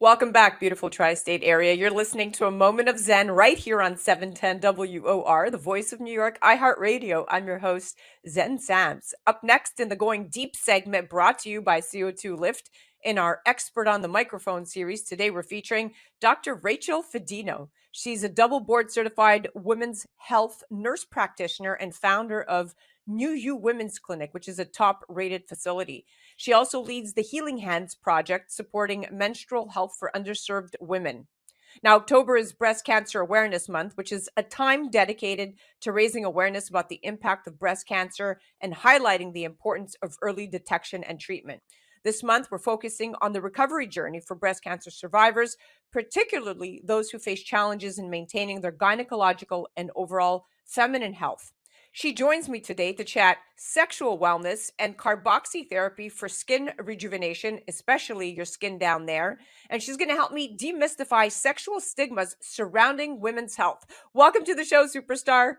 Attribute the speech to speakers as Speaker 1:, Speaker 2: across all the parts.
Speaker 1: Welcome back, beautiful tri-state area. You're listening to a moment of Zen right here on 710 WOR, the voice of New York, iHeart Radio. I'm your host, Zen Sams. Up next in the Going Deep segment brought to you by CO2Lift in our Expert on the Microphone series. Today we're featuring Dr. Rachel Fidino. She's a double board certified women's health nurse practitioner and founder of New You Women's Clinic, which is a top rated facility. She also leads the Healing Hands Project, supporting menstrual health for underserved women. Now, October is Breast Cancer Awareness Month, which is a time dedicated to raising awareness about the impact of breast cancer and highlighting the importance of early detection and treatment. This month, we're focusing on the recovery journey for breast cancer survivors, particularly those who face challenges in maintaining their gynecological and overall feminine health. She joins me today to chat sexual wellness and carboxytherapy for skin rejuvenation, especially your skin down there. And she's going to help me demystify sexual stigmas surrounding women's health. Welcome to the show, superstar.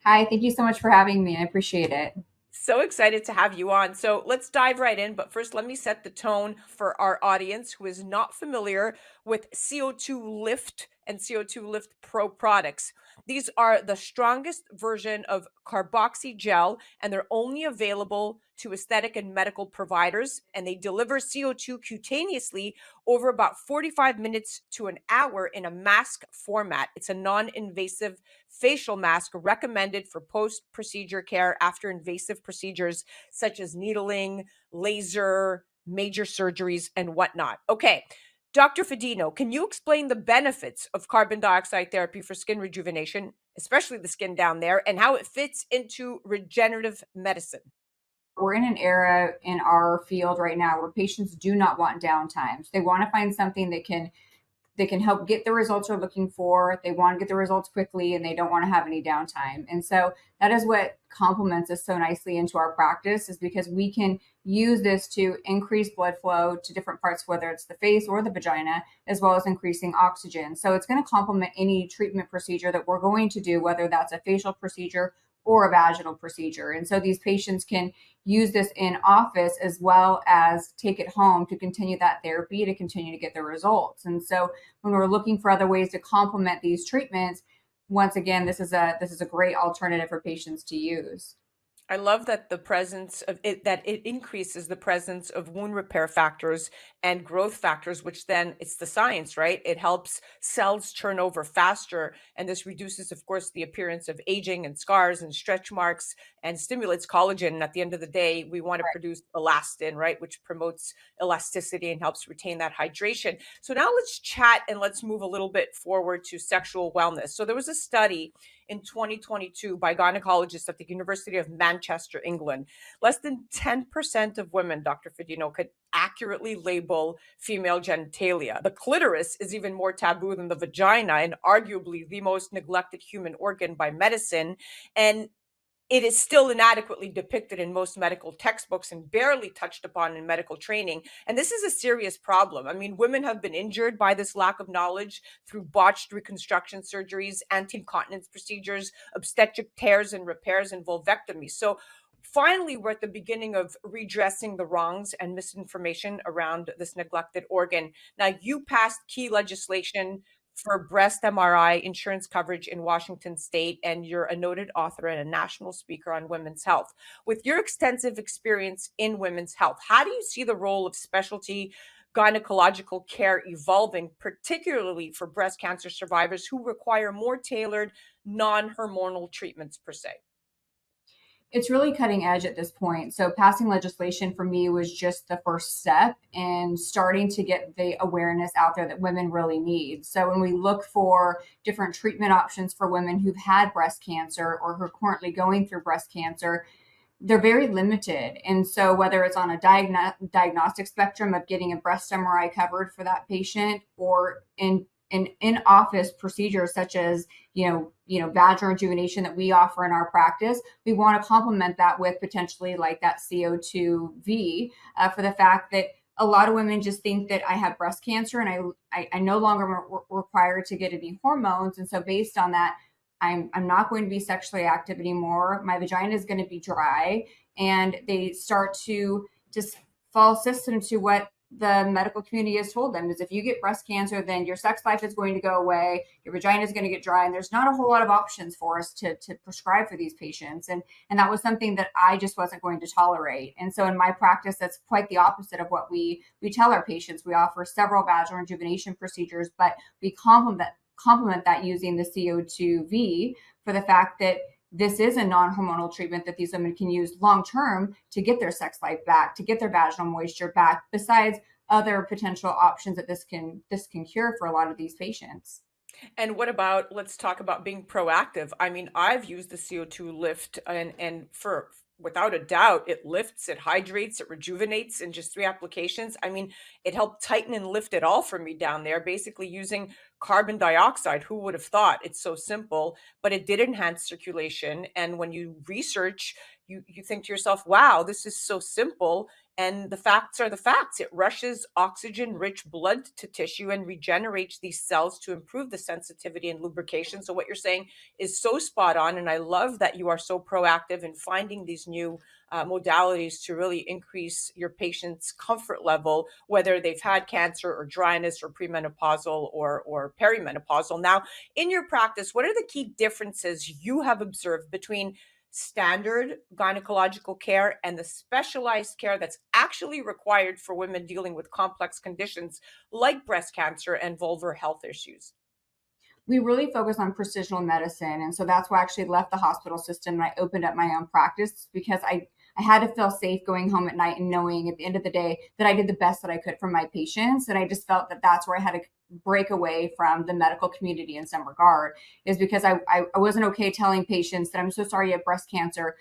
Speaker 2: Hi, thank you so much for having me. I appreciate it.
Speaker 1: So excited to have you on. So let's dive right in. But first, let me set the tone for our audience who is not familiar with CO2 Lift and CO2 Lift Pro products. These are the strongest version of carboxy gel, and they're only available to aesthetic and medical providers. And they deliver CO2 cutaneously over about 45 minutes to an hour in a mask format. It's a non invasive facial mask recommended for post-procedure care after invasive procedures such as needling, laser, major surgeries, and whatnot. Okay, Dr. Fidino, can you explain the benefits of carbon dioxide therapy for skin rejuvenation, especially the skin down there, and how it fits into regenerative medicine?
Speaker 2: We're in an era in our field right now where patients do not want downtime. They want to find something that can help get the results they're looking for. They want to get the results quickly and they don't want to have any downtime. And so that is what complements us so nicely into our practice, is because we can use this to increase blood flow to different parts, whether it's the face or the vagina, as well as increasing oxygen. So it's going to complement any treatment procedure that we're going to do, whether that's a facial procedure or a vaginal procedure. And so these patients can use this in office as well as take it home to continue that therapy, to continue to get the results. And so when we're looking for other ways to complement these treatments, once again, this is a great alternative for patients to use.
Speaker 1: I love that the presence of it, that it increases the presence of wound repair factors and growth factors, which then it's the science, right? It helps cells turn over faster. And this reduces, of course, the appearance of aging and scars and stretch marks and stimulates collagen. And at the end of the day, we want to produce elastin, right? Which promotes elasticity and helps retain that hydration. So now let's chat and let's move a little bit forward to sexual wellness. So there was a study in 2022 by gynecologists at the University of Manchester, England. Less than 10% of women, Dr. Fidino, could accurately label female genitalia. The clitoris is even more taboo than the vagina and arguably the most neglected human organ by medicine. And it is still inadequately depicted in most medical textbooks and barely touched upon in medical training. And this is a serious problem. I mean, women have been injured by this lack of knowledge through botched reconstruction surgeries, anti-incontinence procedures, obstetric tears and repairs, and vulvectomy. So finally, we're at the beginning of redressing the wrongs and misinformation around this neglected organ. Now, you passed key legislation for breast MRI insurance coverage in Washington state, and you're a noted author and a national speaker on women's health. With your extensive experience in women's health, how do you see the role of specialty gynecological care evolving, particularly for breast cancer survivors who require more tailored, non-hormonal treatments per se?
Speaker 2: It's really cutting edge at this point. So passing legislation for me was just the first step in starting to get the awareness out there that women really need. So when we look for different treatment options for women who've had breast cancer or who are currently going through breast cancer, they're very limited. And so whether it's on a diagnostic spectrum of getting a breast MRI covered for that patient, or in office procedures such as vaginal rejuvenation that we offer in our practice, we want to complement that with potentially like that CO2V, for the fact that a lot of women just think that I have breast cancer and I no longer required to get any hormones, and so based on that, I'm not going to be sexually active anymore. My vagina is going to be dry, and they start to just fall system to what the medical community has told them is if you get breast cancer, then your sex life is going to go away, your vagina is going to get dry, and there's not a whole lot of options for us to prescribe for these patients. And that was something that I just wasn't going to tolerate. And so in my practice, that's quite the opposite of what we tell our patients. We offer several vaginal rejuvenation procedures, but we complement that using the CO2V for the fact that this is a non-hormonal treatment that these women can use long-term to get their sex life back, to get their vaginal moisture back, besides other potential options that this can cure for a lot of these patients.
Speaker 1: And what about, let's talk about being proactive. I mean, I've used the CO2 lift and for without a doubt, it lifts, it hydrates, it rejuvenates in just 3 applications. I mean, it helped tighten and lift it all for me down there, basically using carbon dioxide. Who would have thought? It's so simple, but it did enhance circulation. And when you research, you think to yourself, wow, this is so simple. And the facts are the facts. It rushes oxygen-rich blood to tissue and regenerates these cells to improve the sensitivity and lubrication. So what you're saying is so spot on, and I love that you are so proactive in finding these new modalities to really increase your patient's comfort level, whether they've had cancer or dryness or premenopausal or perimenopausal. Now, in your practice, what are the key differences you have observed between standard gynecological care and the specialized care that's actually required for women dealing with complex conditions like breast cancer and vulvar health issues?
Speaker 2: We really focus on precision medicine. And so that's why I actually left the hospital system and I opened up my own practice because I had to feel safe going home at night and knowing at the end of the day that I did the best that I could for my patients. And I just felt that that's where I had to break away from the medical community in some regard, is because I wasn't okay telling patients that I'm so sorry you have breast cancer.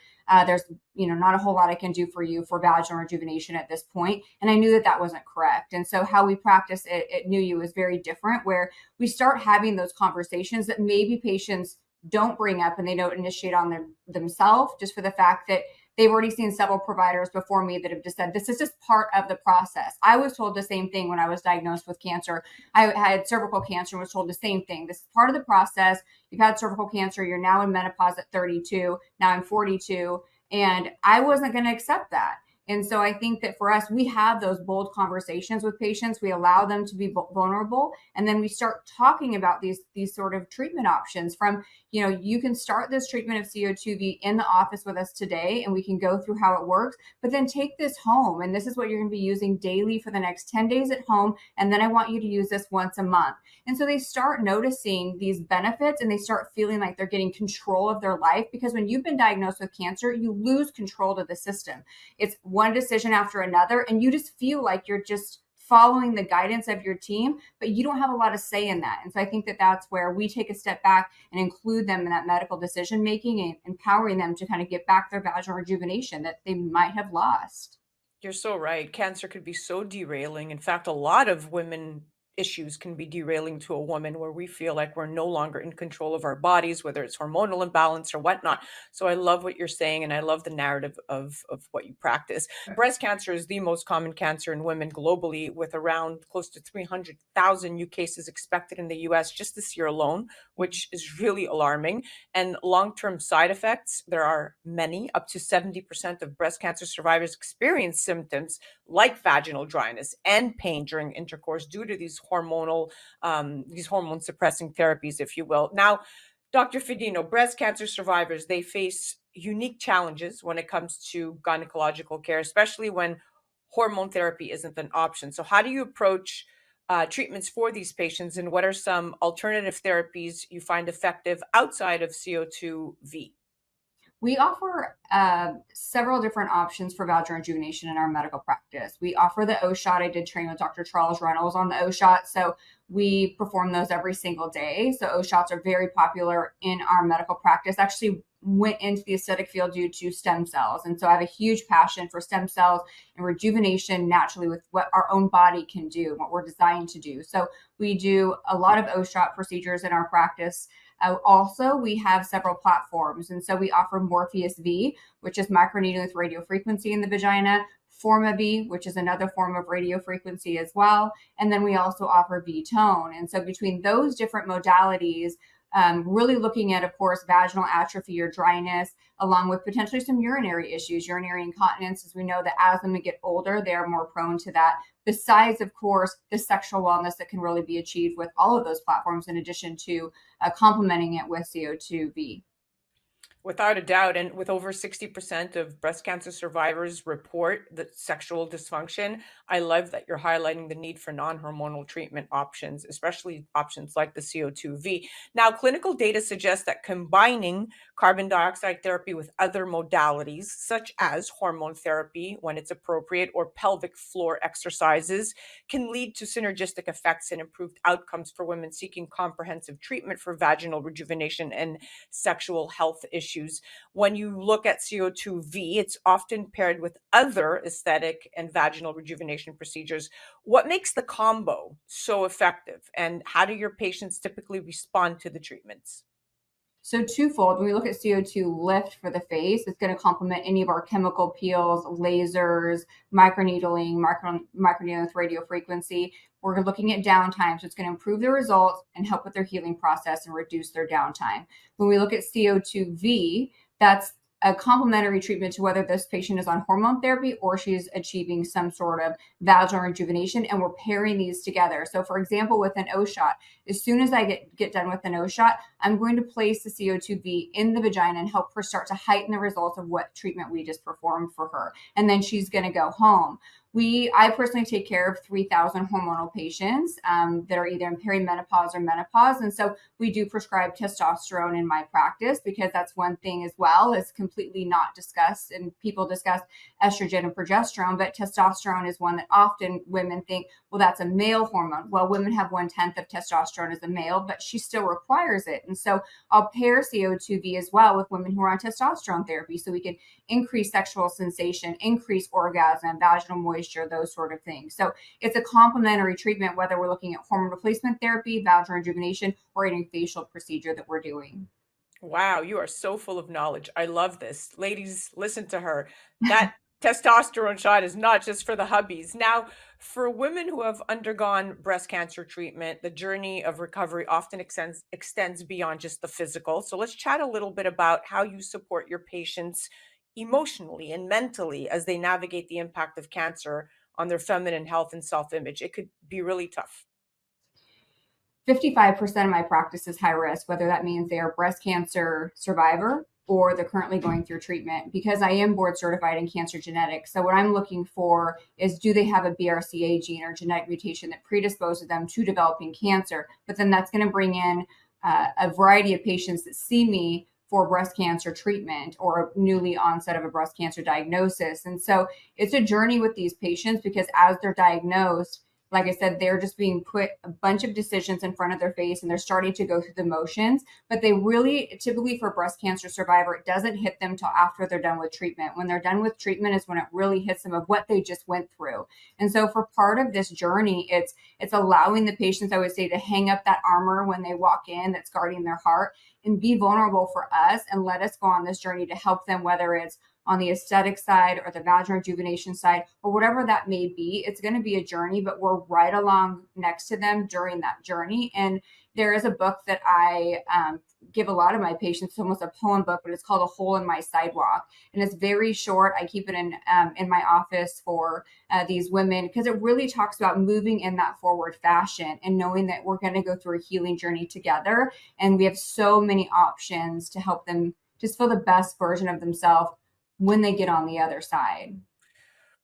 Speaker 2: There's not a whole lot I can do for you for vaginal rejuvenation at this point. And I knew that that wasn't correct. And so how we practice at New You is very different, where we start having those conversations that maybe patients don't bring up and they don't initiate on themselves, just for the fact that they've already seen several providers before me that have just said, this is just part of the process. I was told the same thing when I was diagnosed with cancer. I had cervical cancer and was told the same thing. This is part of the process. You've had cervical cancer. You're now in menopause at 32. Now I'm 42. And I wasn't going to accept that. And so I think that for us, we have those bold conversations with patients. We allow them to be vulnerable. And then we start talking about these sort of treatment options from, you can start this treatment of CO2V in the office with us today, and we can go through how it works, but then take this home. And this is what you're going to be using daily for the next 10 days at home. And then I want you to use this once a month. And so they start noticing these benefits and they start feeling like they're getting control of their life, because when you've been diagnosed with cancer, you lose control of the system. It's one decision after another, and you just feel like you're just following the guidance of your team, but you don't have a lot of say in that. And so I think that that's where we take a step back and include them in that medical decision making and empowering them to kind of get back their vaginal rejuvenation that they might have lost.
Speaker 1: You're so right. Cancer could be so derailing. In fact, a lot of women issues can be derailing to a woman where we feel like we're no longer in control of our bodies, whether it's hormonal imbalance or whatnot. So I love what you're saying, and I love the narrative of what you practice. Breast cancer is the most common cancer in women globally, with around close to 300,000 new cases expected in the US just this year alone, which is really alarming. And long-term side effects, there are many. Up to 70% of breast cancer survivors experience symptoms like vaginal dryness and pain during intercourse due to these hormone suppressing therapies, if you will. Now, Dr. Fidino, breast cancer survivors, they face unique challenges when it comes to gynecological care, especially when hormone therapy isn't an option. So how do you approach treatments for these patients, and what are some alternative therapies you find effective outside of CO2V?
Speaker 2: We offer several different options for vaginal rejuvenation in our medical practice. We offer the O shot. I did train with Dr. Charles Reynolds on the O shot, so we perform those every single day. So O shots are very popular in our medical practice. Actually, went into the aesthetic field due to stem cells, and so I have a huge passion for stem cells and rejuvenation naturally with what our own body can do, what we're designed to do. So we do a lot of O shot procedures in our practice. Also, we have several platforms. And so we offer Morpheus V, which is microneedling with radiofrequency in the vagina, Forma V, which is another form of radiofrequency as well. And then we also offer V-Tone. And so between those different modalities, Really looking at, of course, vaginal atrophy or dryness, along with potentially some urinary issues, urinary incontinence, as we know that as women get older, they are more prone to that. Besides, of course, the sexual wellness that can really be achieved with all of those platforms, in addition to complementing it with CO2V.
Speaker 1: Without a doubt, and with over 60% of breast cancer survivors report the sexual dysfunction, I love that you're highlighting the need for non-hormonal treatment options, especially options like the CO2V. Now, clinical data suggests that combining carbon dioxide therapy with other modalities, such as hormone therapy when it's appropriate, or pelvic floor exercises, can lead to synergistic effects and improved outcomes for women seeking comprehensive treatment for vaginal rejuvenation and sexual health issues. When you look at CO2V, it's often paired with other aesthetic and vaginal rejuvenation procedures. What makes the combo so effective, and how do your patients typically respond to the treatments?
Speaker 2: So twofold, when we look at CO2 Lift for the face, it's going to complement any of our chemical peels, lasers, microneedling with radio frequency. We're looking at downtime, so it's going to improve their results and help with their healing process and reduce their downtime. When we look at CO2V, that's a complementary treatment to whether this patient is on hormone therapy or she's achieving some sort of vaginal rejuvenation, and we're pairing these together. So for example, with an O shot, as soon as I get done with an O shot, I'm going to place the CO2V in the vagina and help her start to heighten the results of what treatment we just performed for her. And then she's going to go home. I personally take care of 3,000 hormonal patients that are either in perimenopause or menopause. And so we do prescribe testosterone in my practice, because that's one thing as well is completely not discussed. And people discuss estrogen and progesterone, but testosterone is one that often women think, well, that's a male hormone. Well, women have 1/10 of testosterone as a male, but she still requires it. And so I'll pair CO2V as well with women who are on testosterone therapy, so we can increase sexual sensation, increase orgasm, vaginal moisture, those sort of things. So it's a complementary treatment, whether we're looking at hormone replacement therapy, vaginal rejuvenation, or any facial procedure that we're doing.
Speaker 1: Wow, you are so full of knowledge. I love this. Ladies, listen to her. That testosterone shot is not just for the hubbies. Now, for women who have undergone breast cancer treatment, the journey of recovery often extends beyond just the physical. So let's chat a little bit about how you support your patients emotionally and mentally as they navigate the impact of cancer on their feminine health and self-image. It could be really tough.
Speaker 2: 55% of my practice is high risk, whether that means they are breast cancer survivor or they're currently going through treatment, because I am board certified in cancer genetics. So what I'm looking for is, do they have a BRCA gene or genetic mutation that predisposes them to developing cancer? But then that's going to bring in a variety of patients that see me for breast cancer treatment or a newly onset of a breast cancer diagnosis. And so it's a journey with these patients, because as they're diagnosed, like I said, they're just being put a bunch of decisions in front of their face and they're starting to go through the motions. But they really, typically for breast cancer survivor, it doesn't hit them till after they're done with treatment. When they're done with treatment is when it really hits them of what they just went through. And so for part of this journey, it's allowing the patients, I would say, to hang up that armor when they walk in that's guarding their heart, and be vulnerable for us and let us go on this journey to help them, whether it's on the aesthetic side or the vaginal rejuvenation side or whatever that may be. It's going to be a journey, but we're right along next to them during that journey. And there is a book that I give a lot of my patients. It's almost a poem book, but it's called A Hole in My Sidewalk. And it's very short. I keep it in my office for these women, because it really talks about moving in that forward fashion and knowing that we're going to go through a healing journey together. And we have so many options to help them just feel the best version of themselves when they get on the other side.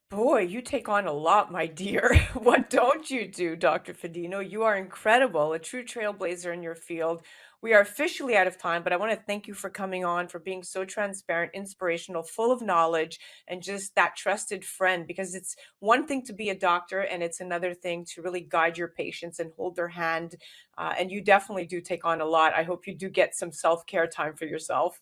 Speaker 1: Boy, you take on a lot, my dear. What don't you do, Dr. Fidino? You are incredible, a true trailblazer in your field. We are officially out of time, but I want to thank you for coming on, for being so transparent, inspirational, full of knowledge, and just that trusted friend. Because it's one thing to be a doctor, and it's another thing to really guide your patients and hold their hand. And you definitely do take on a lot. I hope you do get some self care time for yourself.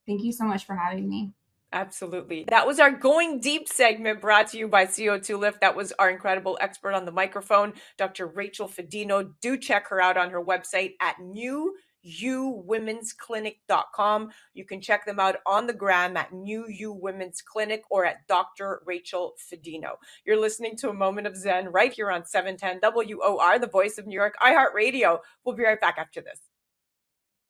Speaker 2: Thank you so much for having me.
Speaker 1: Absolutely. That was our Going Deep segment brought to you by CO2Lift. That was our incredible expert on the microphone, Dr. Rachel Fidino. Do check her out on her website at newuwomensclinic.com. You can check them out on the gram at New You Women's Clinic or at Dr. Rachel Fidino. You're listening to A Moment of Zen right here on 710 WOR, the voice of New York, iHeart Radio. We'll be right back after this.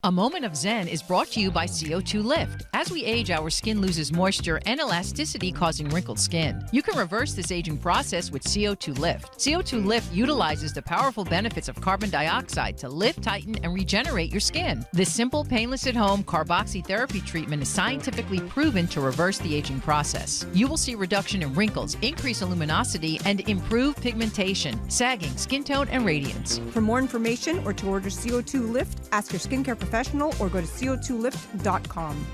Speaker 3: A Moment of Zen is brought to you by CO2Lift. As we age, our skin loses moisture and elasticity, causing wrinkled skin. You can reverse this aging process with CO2Lift. CO2Lift utilizes the powerful benefits of carbon dioxide to lift, tighten, and regenerate your skin. This simple, painless at-home carboxytherapy treatment is scientifically proven to reverse the aging process. You will see reduction in wrinkles, increase in luminosity, and improve pigmentation, sagging, skin tone, and radiance.
Speaker 4: For more information or to order CO2 Lift, ask your skincare professional or go to CO2lift.com.